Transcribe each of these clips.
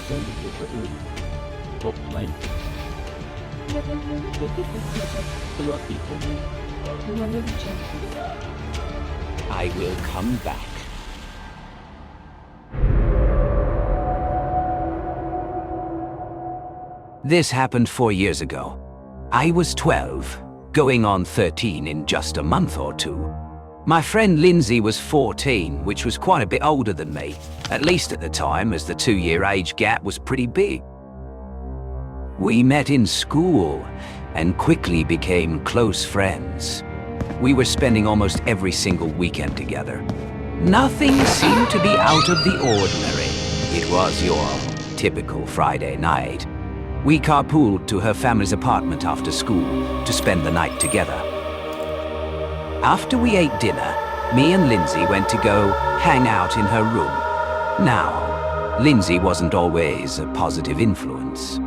I will come back. This happened 4 years ago. I was 12, going on 13 in just a month or two. My friend Lindsay was 14, which was quite a bit older than me, at least at the time, as the 2-year age gap was pretty big. We met in school and quickly became close friends. We were spending almost every single weekend together. Nothing seemed to be out of the ordinary. It was your typical Friday night. We carpooled to her family's apartment after school to spend the night together. After we ate dinner, me and Lindsay went to go hang out in her room. Now, Lindsay wasn't always a positive influence.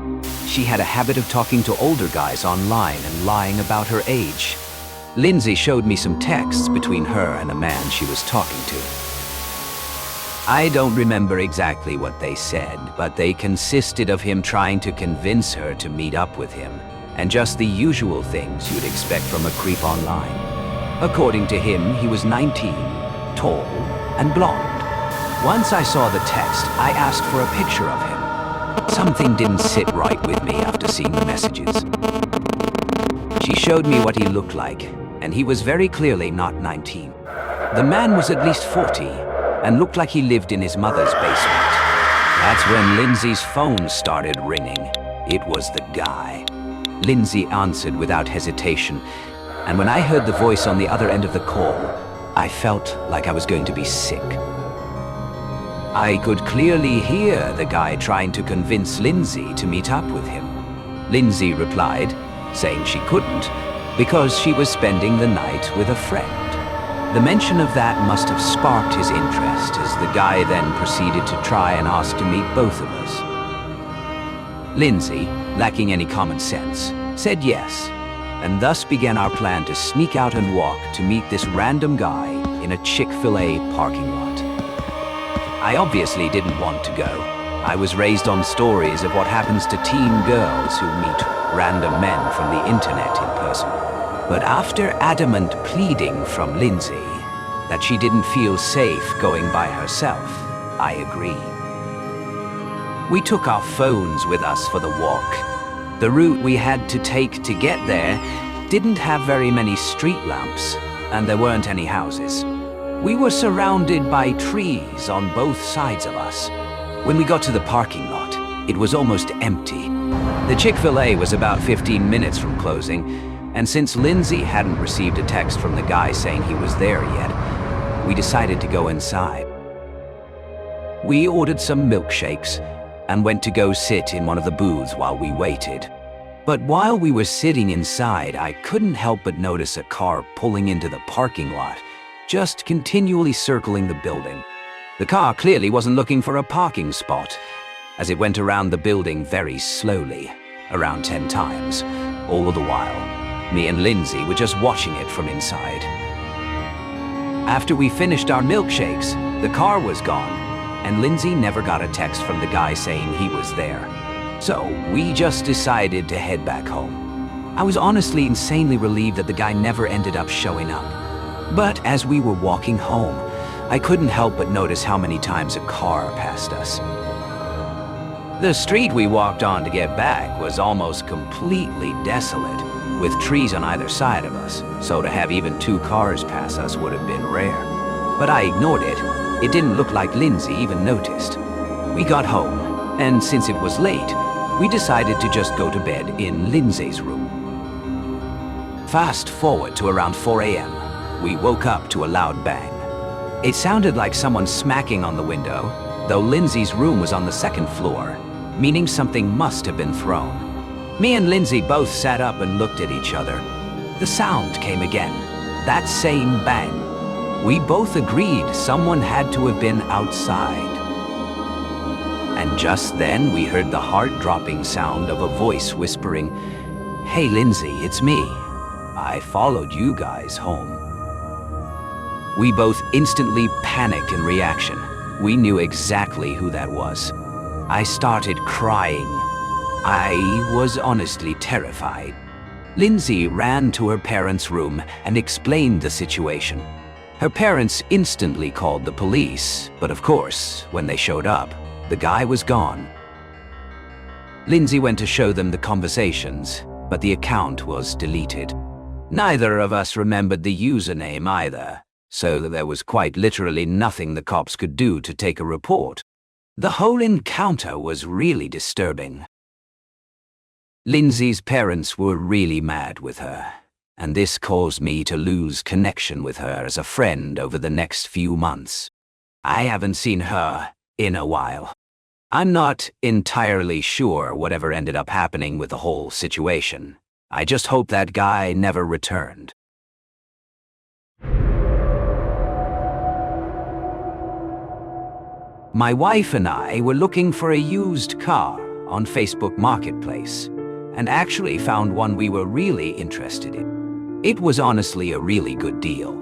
She had a habit of talking to older guys online and lying about her age. Lindsay showed me some texts between her and a man she was talking to. I don't remember exactly what they said, but they consisted of him trying to convince her to meet up with him, and just the usual things you'd expect from a creep online. According to him, he was 19, tall, and blonde. Once I saw the text, I asked for a picture of him. Something didn't sit right with me after seeing the messages. She showed me what he looked like, and he was very clearly not 19. The man was at least 40, and looked like he lived in his mother's basement. That's when Lindsay's phone started ringing. It was the guy. Lindsay answered without hesitation, and when I heard the voice on the other end of the call, I felt like I was going to be sick. I could clearly hear the guy trying to convince Lindsay to meet up with him. Lindsay replied, saying she couldn't, because she was spending the night with a friend. The mention of that must have sparked his interest, as the guy then proceeded to try and ask to meet both of us. Lindsay, lacking any common sense, said yes, and thus began our plan to sneak out and walk to meet this random guy in a Chick-fil-A parking lot. I obviously didn't want to go. I was raised on stories of what happens to teen girls who meet random men from the internet in person. But after adamant pleading from Lindsay that she didn't feel safe going by herself, I agreed. We took our phones with us for the walk. The route we had to take to get there didn't have very many street lamps, and there weren't any houses. We were surrounded by trees on both sides of us. When we got to the parking lot, it was almost empty. The Chick-fil-A was about 15 minutes from closing, and since Lindsay hadn't received a text from the guy saying he was there yet, we decided to go inside. We ordered some milkshakes and went to go sit in one of the booths while we waited. But while we were sitting inside, I couldn't help but notice a car pulling into the parking lot, just continually circling the building. The car clearly wasn't looking for a parking spot, as it went around the building very slowly, around 10 times. All the while, me and Lindsay were just watching it from inside. After we finished our milkshakes, the car was gone, and Lindsay never got a text from the guy saying he was there. So we just decided to head back home. I was honestly insanely relieved that the guy never ended up showing up. But as we were walking home, I couldn't help but notice how many times a car passed us. The street we walked on to get back was almost completely desolate, with trees on either side of us, so to have even 2 cars pass us would have been rare. But I ignored it. It didn't look like Lindsay even noticed. We got home, and since it was late, we decided to just go to bed in Lindsay's room. Fast forward to around 4 a.m., we woke up to a loud bang. It sounded like someone smacking on the window, though Lindsay's room was on the 2nd floor, meaning something must have been thrown. Me and Lindsay both sat up and looked at each other. The sound came again, that same bang. We both agreed someone had to have been outside. And just then we heard the heart-dropping sound of a voice whispering, "Hey Lindsay, it's me. I followed you guys home." We both instantly panicked in reaction. We knew exactly who that was. I started crying. I was honestly terrified. Lindsay ran to her parents' room and explained the situation. Her parents instantly called the police, but of course, when they showed up, the guy was gone. Lindsay went to show them the conversations, but the account was deleted. Neither of us remembered the username either, so there was quite literally nothing the cops could do to take a report. The whole encounter was really disturbing. Lindsay's parents were really mad with her, and this caused me to lose connection with her as a friend over the next few months. I haven't seen her in a while. I'm not entirely sure whatever ended up happening with the whole situation. I just hope that guy never returned. My wife and I were looking for a used car on Facebook Marketplace, and actually found one we were really interested in. It was honestly a really good deal,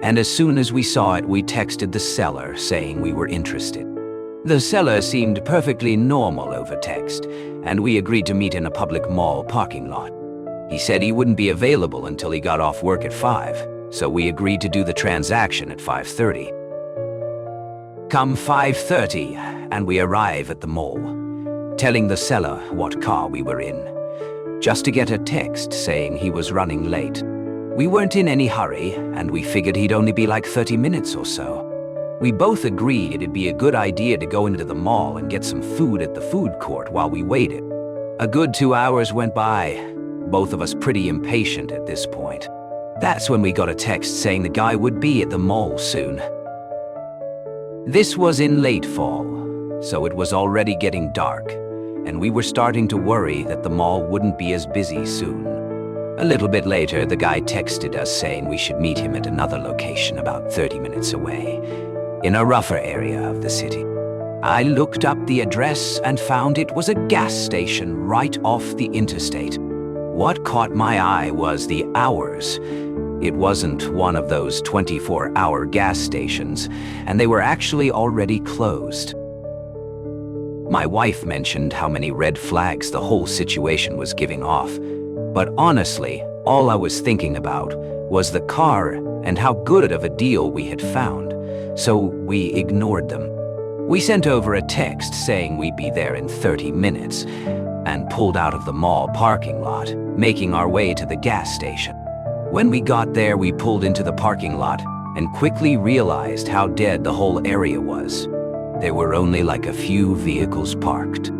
and as soon as we saw it, we texted the seller saying we were interested. The seller seemed perfectly normal over text, and we agreed to meet in a public mall parking lot. He said he wouldn't be available until he got off work at 5, so we agreed to do the transaction at 5:30. Come 5:30, and we arrive at the mall, telling the seller what car we were in, just to get a text saying he was running late. We weren't in any hurry, and we figured he'd only be like 30 minutes or so. We both agreed it'd be a good idea to go into the mall and get some food at the food court while we waited. A good 2 hours went by, both of us pretty impatient at this point. That's when we got a text saying the guy would be at the mall soon. This was in late fall, so it was already getting dark, and we were starting to worry that the mall wouldn't be as busy soon. A little bit later, the guy texted us saying we should meet him at another location about 30 minutes away, in a rougher area of the city. I looked up the address and found it was a gas station right off the interstate. What caught my eye was the hours. It wasn't one of those 24-hour gas stations, and they were actually already closed. My wife mentioned how many red flags the whole situation was giving off, but honestly, all I was thinking about was the car and how good of a deal we had found, so we ignored them. We sent over a text saying we'd be there in 30 minutes, and pulled out of the mall parking lot, making our way to the gas station. When we got there, we pulled into the parking lot and quickly realized how dead the whole area was. There were only like a few vehicles parked.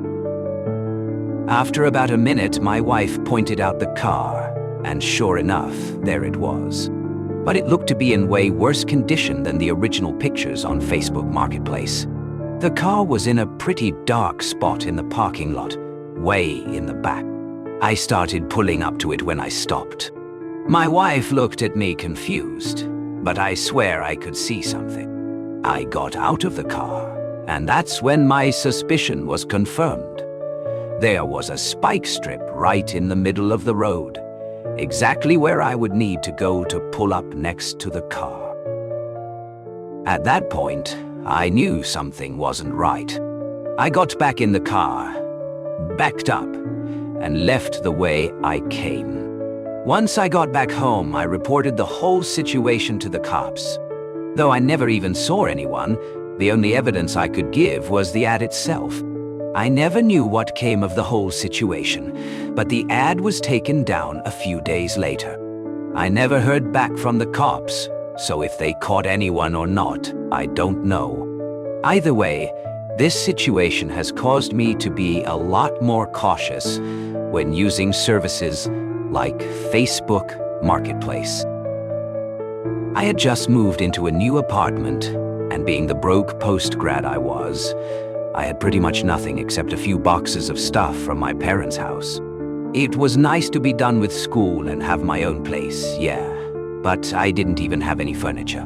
After about a minute, my wife pointed out the car, and sure enough, there it was. But it looked to be in way worse condition than the original pictures on Facebook Marketplace. The car was in a pretty dark spot in the parking lot, way in the back. I started pulling up to it when I stopped. My wife looked at me confused, but I swear I could see something. I got out of the car, and that's when my suspicion was confirmed. There was a spike strip right in the middle of the road, exactly where I would need to go to pull up next to the car. At that point, I knew something wasn't right. I got back in the car, backed up, and left the way I came. Once I got back home, I reported the whole situation to the cops. Though I never even saw anyone, the only evidence I could give was the ad itself. I never knew what came of the whole situation, but the ad was taken down a few days later. I never heard back from the cops, so if they caught anyone or not, I don't know. Either way, this situation has caused me to be a lot more cautious when using services like Facebook Marketplace. I had just moved into a new apartment, and being the broke post-grad I was, I had pretty much nothing except a few boxes of stuff from my parents' house. It was nice to be done with school and have my own place, yeah, but I didn't even have any furniture.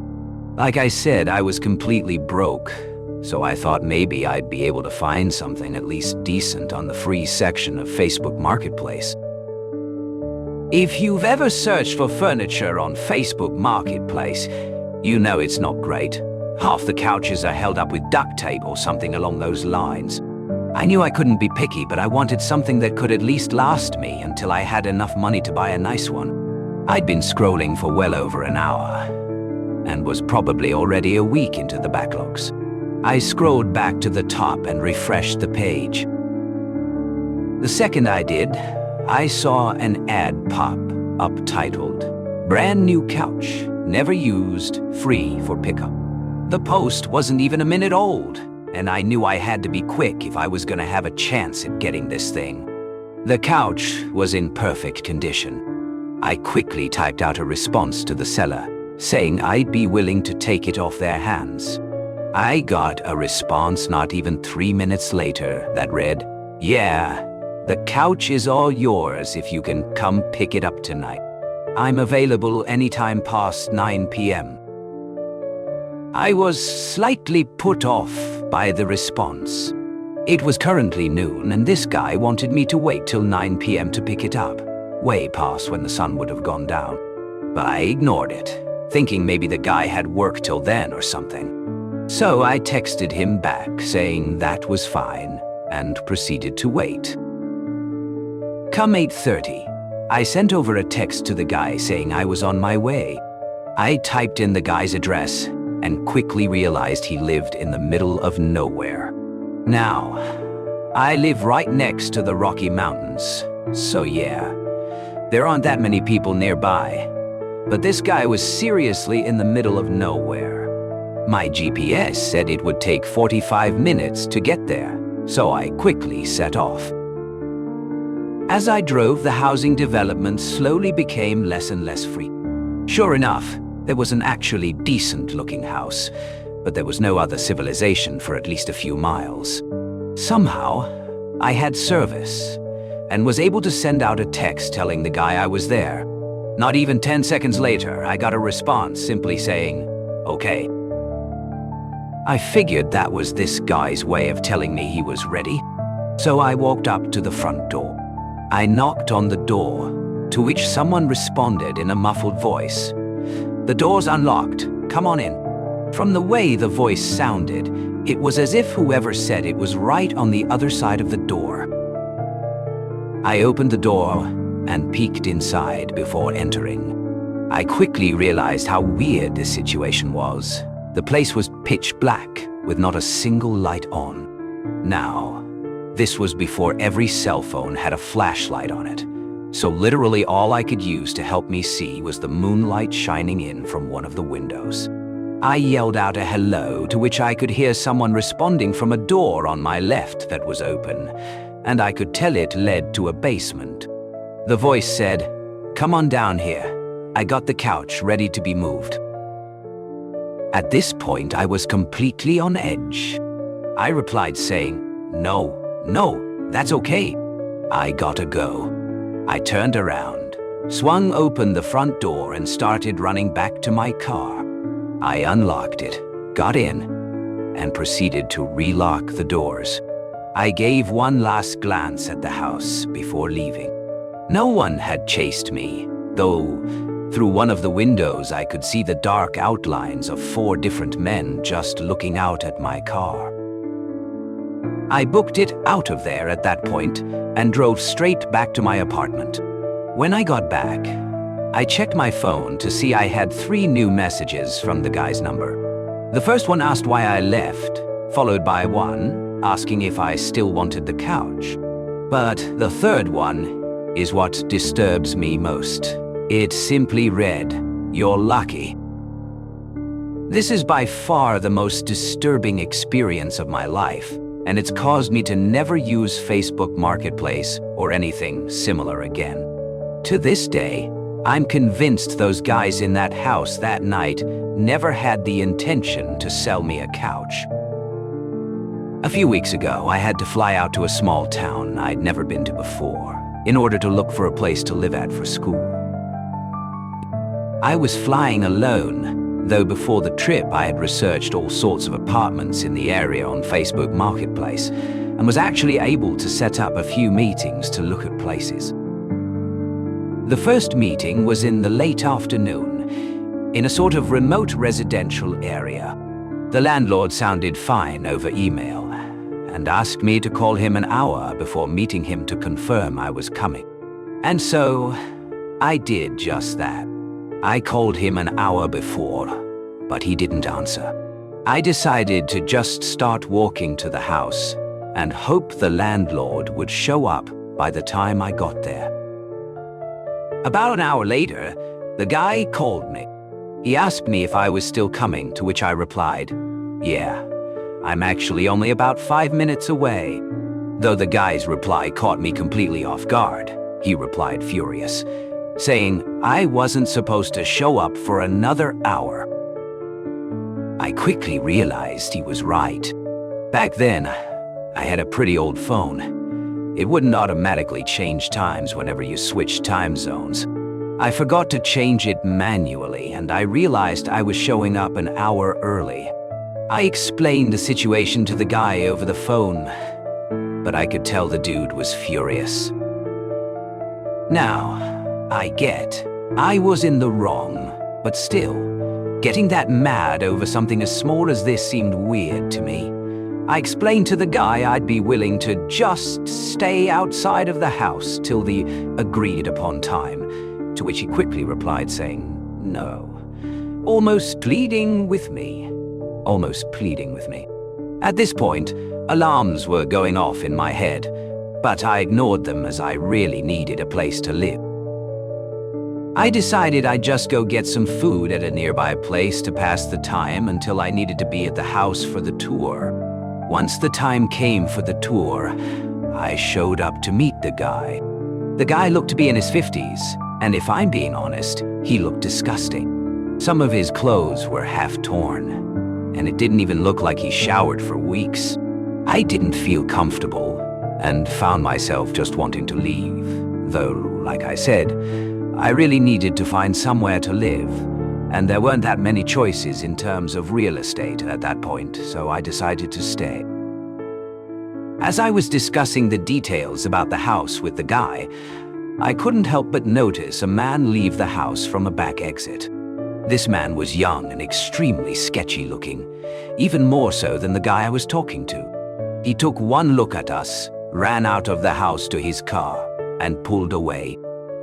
Like I said, I was completely broke, so I thought maybe I'd be able to find something at least decent on the free section of Facebook Marketplace. If you've ever searched for furniture on Facebook Marketplace, you know it's not great. Half the couches are held up with duct tape or something along those lines. I knew I couldn't be picky, but I wanted something that could at least last me until I had enough money to buy a nice one. I'd been scrolling for well over an hour, and was probably already a week into the backlogs. I scrolled back to the top and refreshed the page. The second I did, I saw an ad pop up titled, "Brand new couch, never used, free for pickup." The post wasn't even a minute old, and I knew I had to be quick if I was gonna have a chance at getting this thing. The couch was in perfect condition. I quickly typed out a response to the seller, saying I'd be willing to take it off their hands. I got a response not even 3 minutes later that read, "Yeah, the couch is all yours if you can come pick it up tonight. I'm available anytime past 9 p.m. I was slightly put off by the response. It was currently noon, and this guy wanted me to wait till 9 p.m. to pick it up, way past when the sun would have gone down. But I ignored it, thinking maybe the guy had work till then or something. So I texted him back saying that was fine and proceeded to wait. Come 8:30, I sent over a text to the guy saying I was on my way. I typed in the guy's address and quickly realized he lived in the middle of nowhere. Now, I live right next to the Rocky Mountains, so yeah, there aren't that many people nearby. But this guy was seriously in the middle of nowhere. My GPS said it would take 45 minutes to get there, so I quickly set off. As I drove, the housing development slowly became less and less frequent. Sure enough, there was an actually decent-looking house, but there was no other civilization for at least a few miles. Somehow, I had service and was able to send out a text telling the guy I was there. Not even 10 seconds later, I got a response simply saying, "Okay." I figured that was this guy's way of telling me he was ready, so I walked up to the front door. I knocked on the door, to which someone responded in a muffled voice, "The door's unlocked, come on in." From the way the voice sounded, it was as if whoever said it was right on the other side of the door. I opened the door and peeked inside before entering. I quickly realized how weird this situation was. The place was pitch black, with not a single light on. Now, this was before every cell phone had a flashlight on it, so literally all I could use to help me see was the moonlight shining in from one of the windows. I yelled out a hello, to which I could hear someone responding from a door on my left that was open, and I could tell it led to a basement. The voice said, "Come on down here. I got the couch ready to be moved." At this point, I was completely on edge. I replied saying, No, that's okay. I gotta go." I turned around, swung open the front door, and started running back to my car. I unlocked it, got in, and proceeded to relock the doors. I gave one last glance at the house before leaving. No one had chased me, though through one of the windows I could see the dark outlines of 4 different men just looking out at my car. I booked it out of there at that point and drove straight back to my apartment. When I got back, I checked my phone to see I had 3 new messages from the guy's number. The first one asked why I left, followed by one asking if I still wanted the couch. But the third one is what disturbs me most. It simply read, "You're lucky." This is by far the most disturbing experience of my life, and it's caused me to never use Facebook Marketplace or anything similar again. To this day, I'm convinced those guys in that house that night never had the intention to sell me a couch. A few weeks ago, I had to fly out to a small town I'd never been to before in order to look for a place to live at for school. I was flying alone, though before the trip I had researched all sorts of apartments in the area on Facebook Marketplace and was actually able to set up a few meetings to look at places. The first meeting was in the late afternoon, in a sort of remote residential area. The landlord sounded fine over email, and asked me to call him an hour before meeting him to confirm I was coming. And so, I did just that. I called him an hour before, but he didn't answer. I decided to just start walking to the house and hope the landlord would show up by the time I got there. About an hour later, the guy called me. He asked me if I was still coming, to which I replied, "Yeah, I'm actually only about 5 minutes away." Though the guy's reply caught me completely off guard, he replied furious, saying I wasn't supposed to show up for another hour. I quickly realized he was right. Back then, I had a pretty old phone. It wouldn't automatically change times whenever you switched time zones. I forgot to change it manually, and I realized I was showing up an hour early. I explained the situation to the guy over the phone, but I could tell the dude was furious. Now, I get, I was in the wrong, but still, getting that mad over something as small as this seemed weird to me. I explained to the guy I'd be willing to just stay outside of the house till the agreed upon time, to which he quickly replied saying, no, almost pleading with me. At this point, alarms were going off in my head, but I ignored them as I really needed a place to live. I decided I'd just go get some food at a nearby place to pass the time until I needed to be at the house for the tour. Once the time came for the tour, I showed up to meet the guy. The guy looked to be in his 50s, and if I'm being honest, he looked disgusting. Some of his clothes were half torn, and it didn't even look like he showered for weeks. I didn't feel comfortable, and found myself just wanting to leave, though, like I said, I really needed to find somewhere to live, and there weren't that many choices in terms of real estate at that point, so I decided to stay. As I was discussing the details about the house with the guy, I couldn't help but notice a man leave the house from a back exit. This man was young and extremely sketchy looking, even more so than the guy I was talking to. He took one look at us, ran out of the house to his car, and pulled away.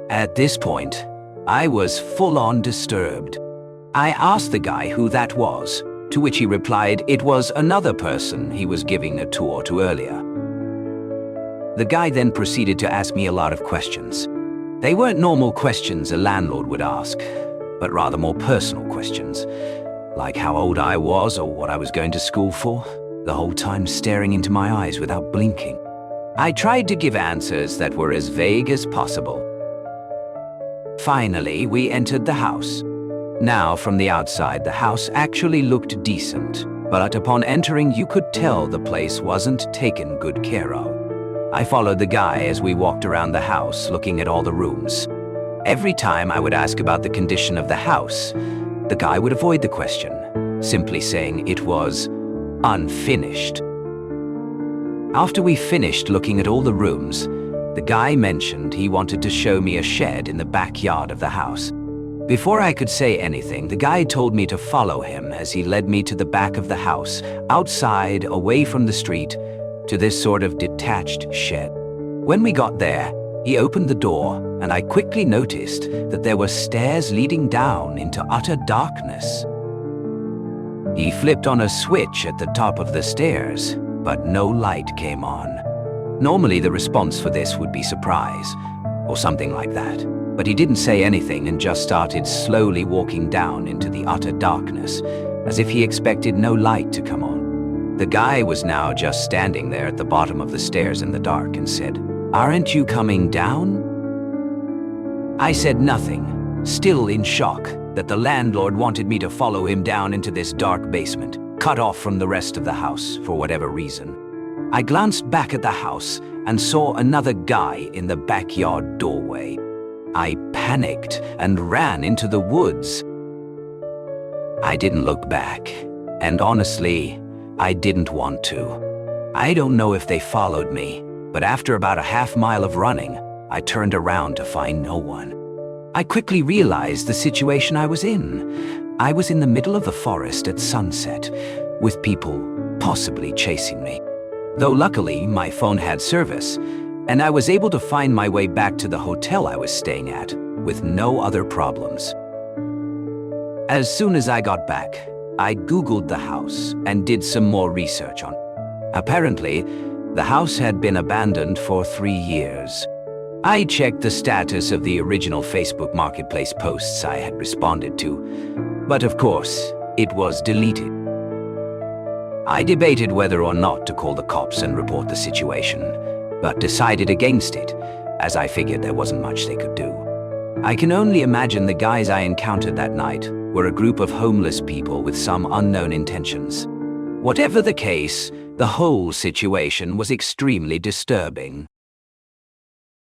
At this point, I was full-on disturbed. I asked the guy who that was, to which he replied it was another person he was giving a tour to earlier. The guy then proceeded to ask me a lot of questions. They weren't normal questions a landlord would ask, but rather more personal questions, like how old I was or what I was going to school for, the whole time staring into my eyes without blinking. I tried to give answers that were as vague as possible. Finally, we entered the house. Now, from the outside, the house actually looked decent, but upon entering, you could tell the place wasn't taken good care of. I followed the guy as we walked around the house, looking at all the rooms. Every time I would ask about the condition of the house, the guy would avoid the question, simply saying it was unfinished. After we finished looking at all the rooms, the guy mentioned he wanted to show me a shed in the backyard of the house. Before I could say anything, the guy told me to follow him as he led me to the back of the house, outside, away from the street, to this sort of detached shed. When we got there, he opened the door, and I quickly noticed that there were stairs leading down into utter darkness. He flipped on a switch at the top of the stairs, but no light came on. Normally the response for this would be surprise, or something like that. But he didn't say anything and just started slowly walking down into the utter darkness, as if he expected no light to come on. The guy was now just standing there at the bottom of the stairs in the dark and said, "Aren't you coming down?" I said nothing, still in shock that the landlord wanted me to follow him down into this dark basement, cut off from the rest of the house for whatever reason. I glanced back at the house and saw another guy in the backyard doorway. I panicked and ran into the woods. I didn't look back, and honestly, I didn't want to. I don't know if they followed me, but after about a half-mile of running, I turned around to find no one. I quickly realized the situation I was in. I was in the middle of the forest at sunset, with people possibly chasing me. Though luckily my phone had service, and I was able to find my way back to the hotel I was staying at with no other problems. As soon as I got back, I Googled the house and did some more research on it. Apparently, the house had been abandoned for 3 years. I checked the status of the original Facebook Marketplace posts I had responded to, but of course, it was deleted. I debated whether or not to call the cops and report the situation, but decided against it, as I figured there wasn't much they could do. I can only imagine the guys I encountered that night were a group of homeless people with some unknown intentions. Whatever the case, the whole situation was extremely disturbing.